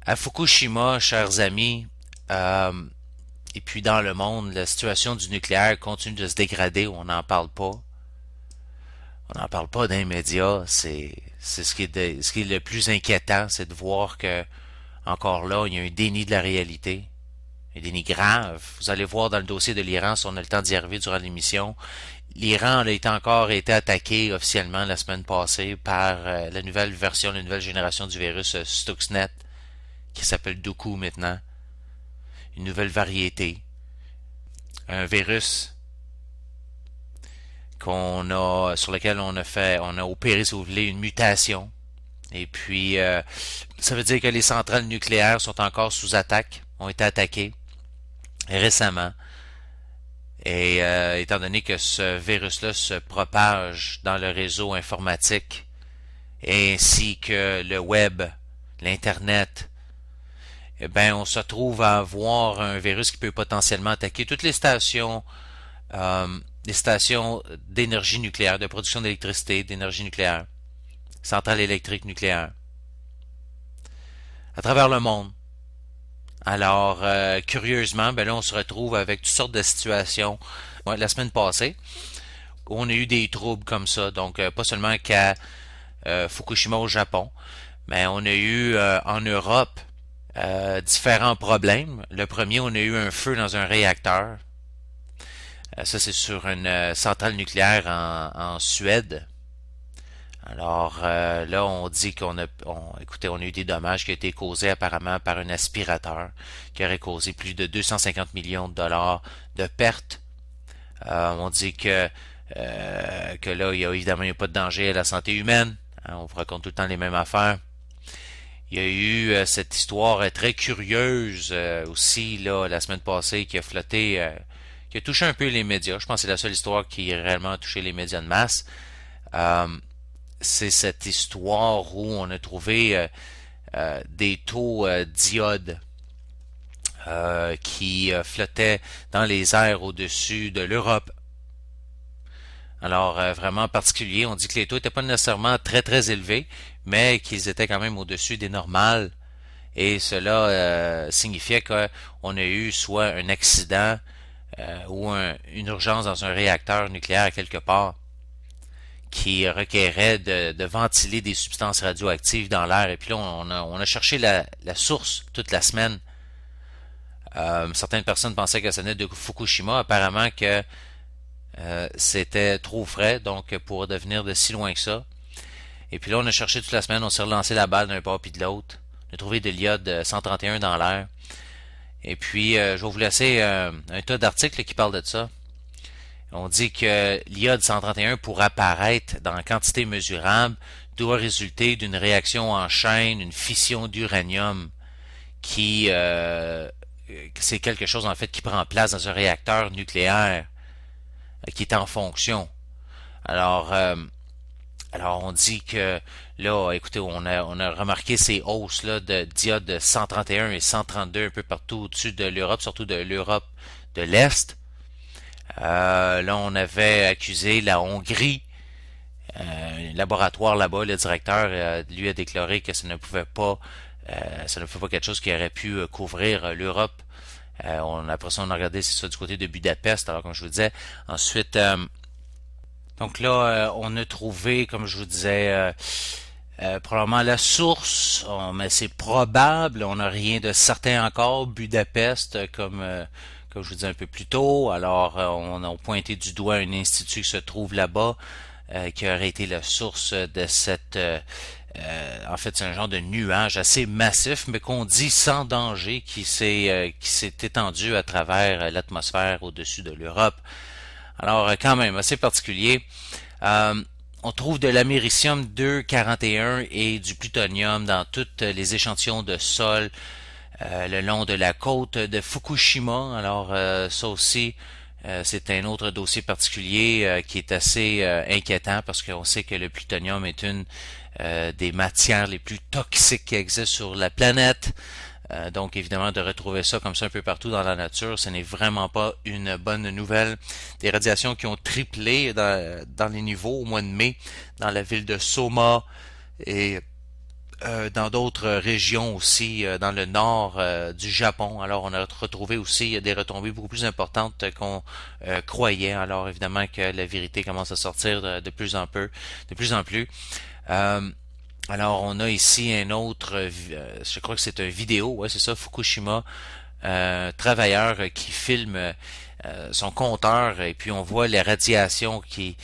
À Fukushima, chers amis, euh, et puis dans le monde, la situation du nucléaire continue de se dégrader. On n'en parle pas. On n'en parle pas dans les médias. C'est ce qui est le plus inquiétant, c'est de voir que encore là, il y a un déni de la réalité. Un déni grave. Vous allez voir dans le dossier de l'Iran, si on a le temps d'y arriver durant l'émission, l'Iran encore été attaqué officiellement la semaine passée par la nouvelle version, la nouvelle génération du virus Stuxnet, qui s'appelle Doku maintenant. Une nouvelle variété. Un virus sur lequel on a opéré, si vous voulez, une mutation. Et puis, ça veut dire que les centrales nucléaires sont encore sous attaque, ont été attaquées récemment. Et étant donné que ce virus-là se propage dans le réseau informatique, ainsi que le web, l'Internet, eh ben, on se trouve à avoir un virus qui peut potentiellement attaquer toutes les stations d'énergie nucléaire, de production d'électricité, d'énergie nucléaire, centrales électriques nucléaires, à travers le monde. Alors, curieusement, ben là, on se retrouve avec toutes sortes de situations. Ouais, la semaine passée, on a eu des troubles comme ça, donc pas seulement qu'à Fukushima au Japon, mais on a eu en Europe différents problèmes. Le premier, on a eu un feu dans un réacteur. Ça, c'est sur une centrale nucléaire en Suède. Alors là, on dit écoutez, on a eu des dommages qui ont été causés apparemment par un aspirateur qui aurait causé plus de 250 millions de dollars de pertes. On dit que là, évidemment, il n'y a pas de danger à la santé humaine. Hein, on vous raconte tout le temps les mêmes affaires. Il y a eu cette histoire très curieuse aussi là la semaine passée qui a flotté, qui a touché un peu les médias. Je pense que c'est la seule histoire qui a réellement touché les médias de masse. Euh, c'est cette histoire où on a trouvé des taux d'iode qui flottaient dans les airs au-dessus de l'Europe. Alors, vraiment particulier, on dit que les taux n'étaient pas nécessairement très très élevés, mais qu'ils étaient quand même au-dessus des normales. Et cela signifiait qu'on a eu soit un accident ou une urgence dans un réacteur nucléaire quelque part qui requérait de ventiler des substances radioactives dans l'air. Et puis là, on a cherché la source toute la semaine. Certaines personnes pensaient que ça venait de Fukushima. Apparemment que c'était trop frais, donc pour devenir de si loin que ça. Et puis là, on a cherché toute la semaine, on s'est relancé la balle d'un bord puis de l'autre. On a trouvé de l'iode 131 dans l'air. Et puis, je vais vous laisser un tas d'articles qui parlent de ça. On dit que l'iode 131, pour apparaître dans quantité mesurable, doit résulter d'une réaction en chaîne, une fission d'uranium qui c'est quelque chose en fait qui prend place dans un réacteur nucléaire qui est en fonction. Alors, alors on dit que là, écoutez, on a remarqué ces hausses là de d'iode 131 et 132 un peu partout au-dessus de l'Europe, surtout de l'Europe de l'Est. Là, on avait accusé la Hongrie, un laboratoire là-bas, le directeur lui a déclaré que ça ne pouvait pas quelque chose qui aurait pu couvrir l'Europe. Après ça, on a regardé c'est ça du côté de Budapest. Alors, comme je vous disais, ensuite, donc là, on a trouvé, comme je vous disais, probablement la source, mais c'est probable, on n'a rien de certain encore. Budapest, comme je vous disais un peu plus tôt, alors on a pointé du doigt un institut qui se trouve là-bas, qui aurait été la source de cette... en fait, c'est un genre de nuage assez massif, mais qu'on dit sans danger, qui s'est étendu à travers l'atmosphère au-dessus de l'Europe. Alors, quand même, assez particulier. On trouve de l'américium 241 et du plutonium dans tous les échantillons de sol le long de la côte de Fukushima. Alors, ça aussi, c'est un autre dossier particulier qui est assez inquiétant parce qu'on sait que le plutonium est une des matières les plus toxiques qui existent sur la planète. Donc évidemment de retrouver ça comme ça un peu partout dans la nature, ce n'est vraiment pas une bonne nouvelle. Des radiations qui ont triplé dans les niveaux au mois de mai dans la ville de Soma et dans d'autres régions aussi, dans le nord du Japon. Alors, on a retrouvé aussi des retombées beaucoup plus importantes qu'on croyait. Alors, évidemment que la vérité commence à sortir de plus en peu, de plus en plus. Euh, alors, on a ici un autre, je crois que c'est une vidéo, ouais, c'est ça, Fukushima, travailleur qui filme son compteur et puis on voit les radiations qui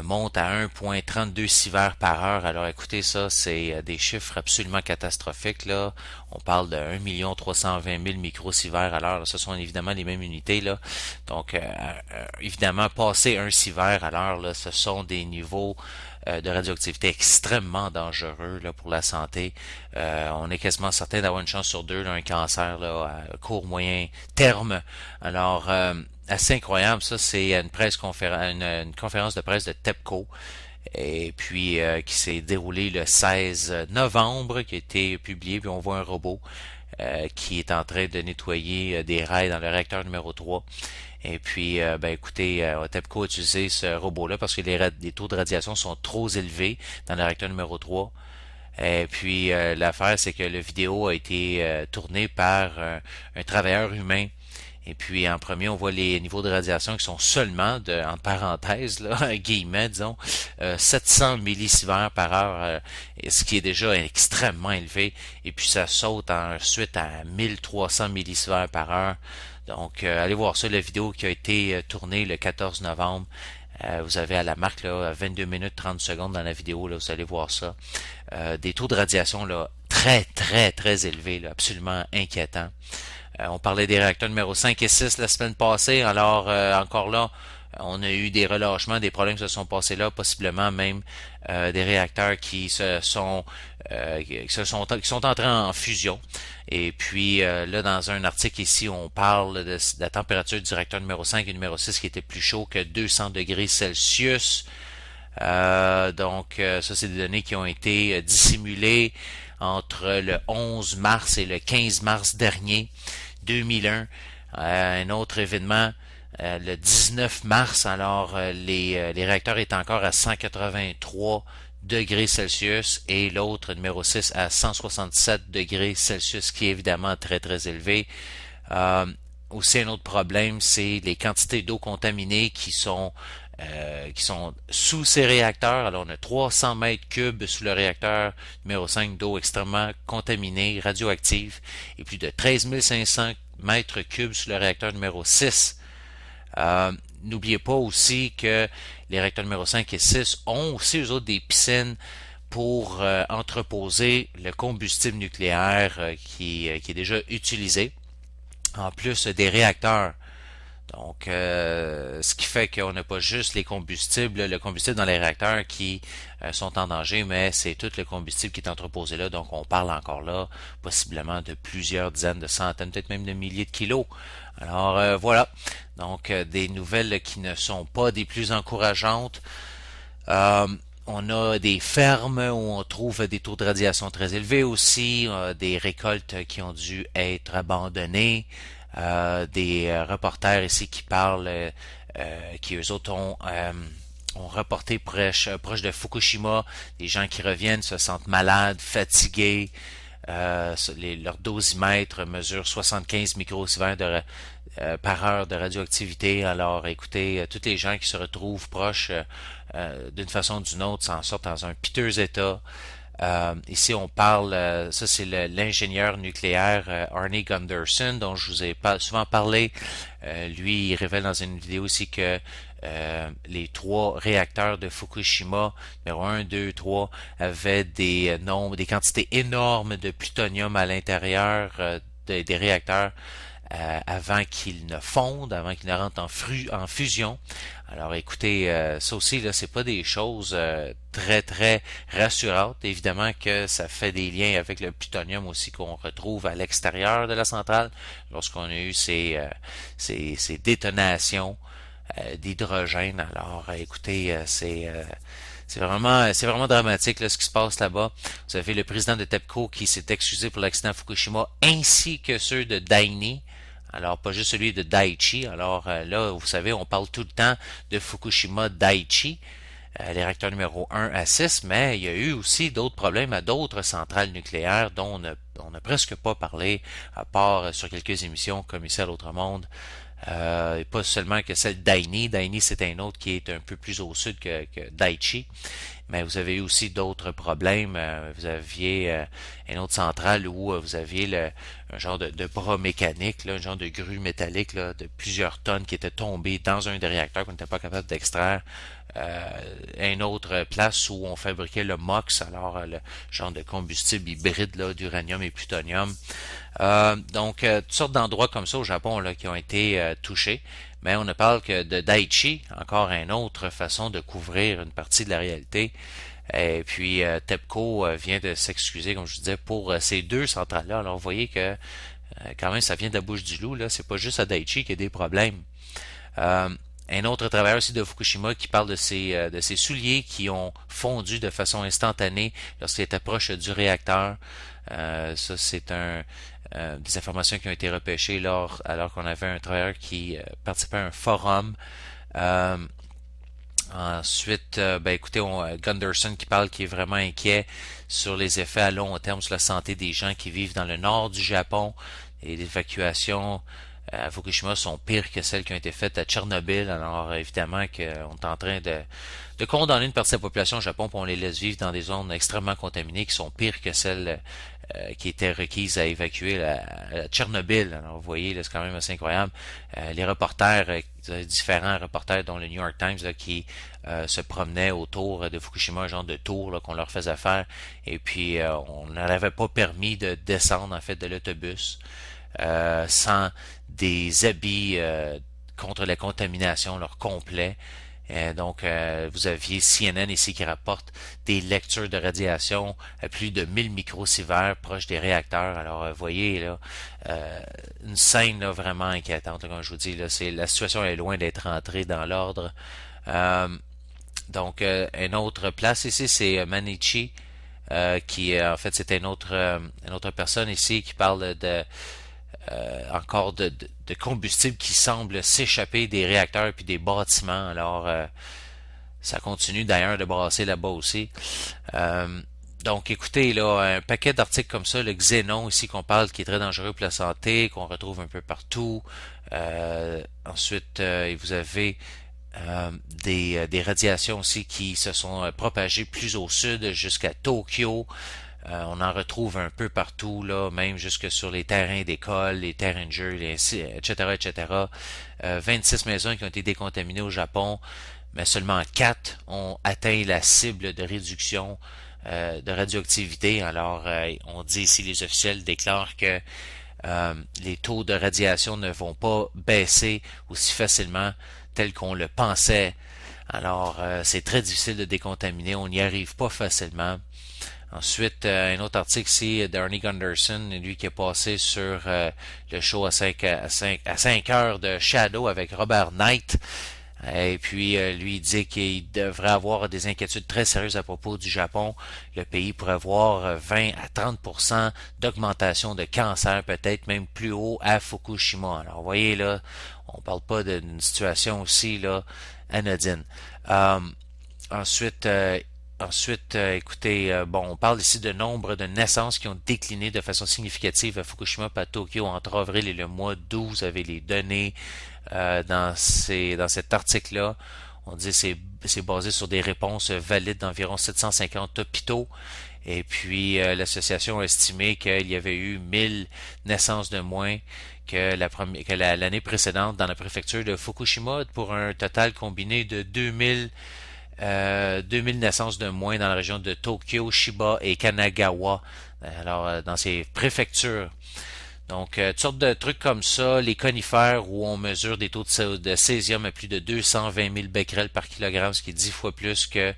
montent à 1,32 sieverts par heure. Alors écoutez, ça, c'est des chiffres absolument catastrophiques, là. On parle de 1 320 000 microsieverts à l'heure. Ce sont évidemment les mêmes unités, là. Donc, évidemment, passer 1 sievert à l'heure, là, ce sont des niveaux de radioactivité extrêmement dangereux là, pour la santé. On est quasiment certain d'avoir une chance sur deux d'un cancer là, à court moyen terme. Alors assez incroyable, ça c'est une conférence de presse de TEPCO et puis qui s'est déroulée le 16 novembre, qui a été publié, puis on voit un robot qui est en train de nettoyer des rails dans le réacteur numéro 3. Et puis, ben écoutez, TEPCO a utilisé ce robot-là parce que les taux de radiation sont trop élevés dans le réacteur numéro 3. Et puis, l'affaire, c'est que la vidéo a été tournée par un travailleur humain. Et puis, en premier, on voit les niveaux de radiation qui sont seulement, en parenthèse, là, guillemets, disons, 700 millisieverts par heure, ce qui est déjà extrêmement élevé. Et puis, ça saute ensuite à 1300 millisieverts par heure. Donc, allez voir ça, la vidéo qui a été tournée le 14 novembre. Vous avez à la marque là, 22 minutes 30 secondes dans la vidéo, là, vous allez voir ça. Des taux de radiation là, très, très, très élevés, là, absolument inquiétants. On parlait des réacteurs numéro 5 et 6 la semaine passée. Alors, encore là, on a eu des relâchements, des problèmes qui se sont passés là, possiblement même des réacteurs qui sont entrés en fusion. Et puis là, dans un article ici, on parle de la température du réacteur numéro 5 et numéro 6 qui était plus chaud que 200 degrés Celsius. Donc, ça, c'est des données qui ont été dissimulées entre le 11 mars et le 15 mars dernier, 2001. Un autre événement, le 19 mars, alors les réacteurs étaient encore à 183 degrés Celsius et l'autre, numéro 6, à 167 degrés Celsius, qui est évidemment très, très élevé. Aussi, un autre problème, c'est les quantités d'eau contaminée qui sont sous ces réacteurs. Alors, on a 300 mètres cubes sous le réacteur numéro 5 d'eau extrêmement contaminée, radioactive, et plus de 13 500 mètres cubes sous le réacteur numéro 6. N'oubliez pas aussi que les réacteurs numéro 5 et 6 ont aussi, eux autres, des piscines pour entreposer le combustible nucléaire qui est déjà utilisé, en plus des réacteurs. Donc, ce qui fait qu'on n'a pas juste le combustible dans les réacteurs qui sont en danger, mais c'est tout le combustible qui est entreposé là. Donc, on parle encore là, possiblement de plusieurs dizaines, de centaines, peut-être même de milliers de kilos. Alors, voilà. Donc, des nouvelles qui ne sont pas des plus encourageantes. On a des fermes où on trouve des taux de radiation très élevés aussi, des récoltes qui ont dû être abandonnées. Des reporters ici qui parlent, qui eux autres ont reporté proche de Fukushima, des gens qui reviennent se sentent malades, fatigués, leur dosimètre mesure 75 microsieverts par heure de radioactivité. Alors écoutez, tous les gens qui se retrouvent proches d'une façon ou d'une autre s'en sortent dans un piteux état. Ici, on parle, ça c'est l'ingénieur nucléaire Arnie Gunderson, dont je vous ai souvent parlé. Lui, il révèle dans une vidéo aussi que les 3 réacteurs de Fukushima, numéro 1, 2, 3, avaient des quantités énormes de plutonium à l'intérieur des réacteurs avant qu'ils ne fondent, avant qu'ils ne rentrent en fusion. Alors écoutez, ça aussi, là, c'est pas des choses très, très rassurantes. Évidemment que ça fait des liens avec le plutonium aussi qu'on retrouve à l'extérieur de la centrale lorsqu'on a eu ces détonations d'hydrogène. Alors écoutez, c'est vraiment dramatique là, ce qui se passe là-bas. Vous avez le président de TEPCO qui s'est excusé pour l'accident à Fukushima, ainsi que ceux de Daini. Alors, pas juste celui de Daiichi. Alors là, vous savez, on parle tout le temps de Fukushima Daiichi. les réacteurs numéro 1 à 6, mais il y a eu aussi d'autres problèmes à d'autres centrales nucléaires dont on n'a presque pas parlé, à part sur quelques émissions comme ici à l'Autre Monde. Et pas seulement que celle d'Aini. D'Aini, c'est un autre qui est un peu plus au sud que Daiichi. Mais vous avez eu aussi d'autres problèmes. Vous aviez une autre centrale où vous aviez un genre de bras mécanique, là, un genre de grue métallique là, de plusieurs tonnes qui était tombé dans un des réacteurs qu'on n'était pas capable d'extraire. Une autre place où on fabriquait le MOX, alors le genre de combustible hybride là, d'uranium et plutonium. Donc, toutes sortes d'endroits comme ça au Japon là, qui ont été touchés. Mais on ne parle que de Daiichi, encore une autre façon de couvrir une partie de la réalité. Et puis TEPCO vient de s'excuser, comme je vous disais, pour ces deux centrales-là. Alors vous voyez que quand même ça vient de la bouche du loup, là. C'est pas juste à Daiichi qu'il y a des problèmes. Un autre travailleur aussi de Fukushima qui parle de ces souliers qui ont fondu de façon instantanée lorsqu'il était proche du réacteur. Ça, c'est des informations qui ont été repêchées alors qu'on avait un travailleur qui participait à un forum. Euh, Ensuite, écoutez, Gunderson qui est vraiment inquiet sur les effets à long terme sur la santé des gens qui vivent dans le nord du Japon. Et les évacuations à Fukushima sont pires que celles qui ont été faites à Tchernobyl. Alors évidemment qu'on est en train de condamner une partie de la population au Japon, puis on les laisse vivre dans des zones extrêmement contaminées qui sont pires que celles qui étaient requises à évacuer à Tchernobyl. Alors vous voyez, là, c'est quand même assez incroyable. Les reporters, différents reporters dont le New York Times là, qui se promenaient autour de Fukushima, un genre de tour là, qu'on leur faisait faire, et puis on ne leur avait pas permis de descendre en fait de l'autobus sans des habits contre la contamination leur complet. Donc, vous aviez CNN ici qui rapporte des lectures de radiation à plus de 1000 microsieverts proches des réacteurs. Alors, vous voyez, là, une scène là, vraiment inquiétante. Là, comme je vous dis, là, la situation est loin d'être entrée dans l'ordre. Donc, une autre place ici, c'est Manichi, qui, en fait, c'était une autre personne ici qui parle encore de combustible qui semble s'échapper des réacteurs puis des bâtiments. Alors, ça continue d'ailleurs de brasser là-bas aussi. Donc, écoutez, là, un paquet d'articles comme ça, le xénon ici qu'on parle, qui est très dangereux pour la santé, qu'on retrouve un peu partout. Ensuite, vous avez des radiations aussi qui se sont propagées plus au sud jusqu'à Tokyo. On en retrouve un peu partout, là, même jusque sur les terrains d'école, les terrains de jeu, etc., etc. 26 maisons qui ont été décontaminées au Japon, mais seulement 4 ont atteint la cible de réduction de radioactivité. Alors, on dit ici, les officiels déclarent que les taux de radiation ne vont pas baisser aussi facilement tel qu'on le pensait. Alors, c'est très difficile de décontaminer, on n'y arrive pas facilement. Ensuite, un autre article ici d'Arnie Gunderson, lui qui est passé sur le show à 5 heures de Shadow avec Robert Knight. Et puis, lui il dit qu'il devrait avoir des inquiétudes très sérieuses à propos du Japon. Le pays pourrait avoir 20 à 30% d'augmentation de cancer, peut-être même plus haut à Fukushima. Alors, vous voyez là, on parle pas d'une situation aussi là anodine. Ensuite, écoutez, on parle ici de nombre de naissances qui ont décliné de façon significative à Fukushima et à Tokyo entre avril et le mois d'août. Vous avez les données dans cet article-là. On dit que c'est basé sur des réponses valides d'environ 750 hôpitaux. Et puis, l'association a estimé qu'il y avait eu 1000 naissances de moins que l'année précédente dans la préfecture de Fukushima, pour un total combiné de 2000 naissances de moins dans la région de Tokyo, Chiba et Kanagawa, alors dans ces préfectures. Donc, toutes sortes de trucs comme ça, les conifères où on mesure des taux de césium à plus de 220 000 becquerels par kilogramme, ce qui est 10 fois plus que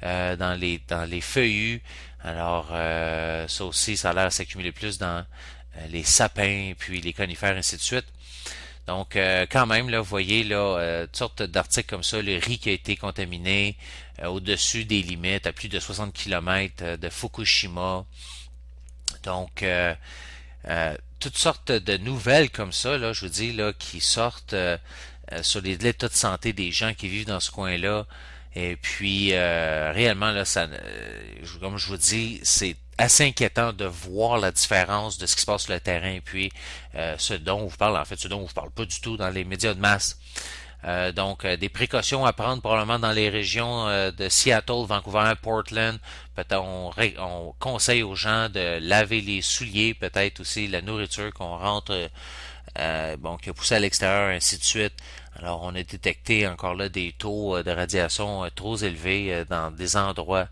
dans les feuillus. Alors, ça aussi, ça a l'air à s'accumuler plus dans les sapins, puis les conifères, ainsi de suite. Donc, quand même, là, vous voyez, là, toutes sortes d'articles comme ça, le riz qui a été contaminé au-dessus des limites, à plus de 60 km de Fukushima. Donc, toutes sortes de nouvelles comme ça, là, je vous dis, là, qui sortent sur l'état de santé des gens qui vivent dans ce coin-là. Et puis, réellement, là, comme je vous dis, c'est assez inquiétant de voir la différence de ce qui se passe sur le terrain et puis ce dont on vous parle, en fait, ce dont on vous parle pas du tout dans les médias de masse. Donc, des précautions à prendre probablement dans les régions de Seattle, Vancouver, Portland. Peut-être on conseille aux gens de laver les souliers, peut-être aussi la nourriture qu'on rentre, bon, qui a poussé à l'extérieur, ainsi de suite. Alors, on a détecté encore là des taux de radiation trop élevés dans des endroits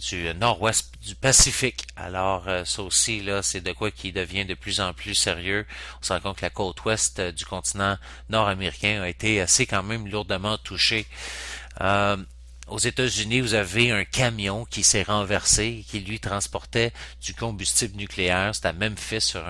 du nord-ouest du Pacifique. Alors, ça aussi, là, c'est de quoi qui devient de plus en plus sérieux. On se rend compte que la côte ouest du continent nord-américain a été assez quand même lourdement touchée. Euh, Aux États-Unis, vous avez un camion qui s'est renversé, qui lui transportait du combustible nucléaire. C'est à Memphis sur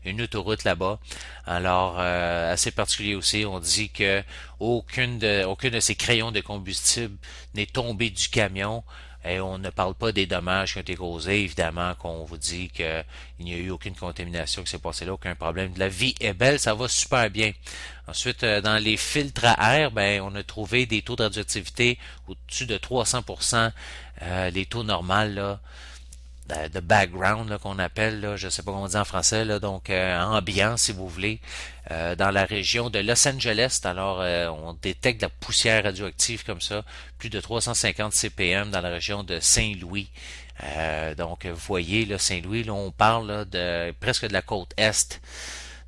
une autoroute là-bas. Alors, assez particulier aussi, on dit que aucun de ces crayons de combustible n'est tombé du camion. Et on ne parle pas des dommages qui ont été causés, évidemment, qu'on vous dit qu'il n'y a eu aucune contamination qui s'est passée là, aucun problème. La vie est belle, ça va super bien. Ensuite, dans les filtres à air, ben, on a trouvé des taux de radioactivité au-dessus de 300%, les taux normaux, là, de background là, qu'on appelle, là, je sais pas comment on dit en français, là, donc ambiant si vous voulez, dans la région de Los Angeles. Alors on détecte de la poussière radioactive comme ça, plus de 350 CPM dans la région de Saint-Louis. Donc vous voyez, là, Saint-Louis, là, on parle là, de presque de la côte est.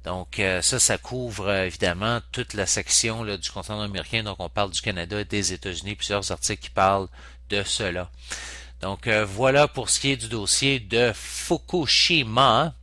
Donc ça couvre évidemment toute la section là, du continent américain. Donc on parle du Canada et des États-Unis, plusieurs articles qui parlent de cela. Donc voilà pour ce qui est du dossier de Fukushima.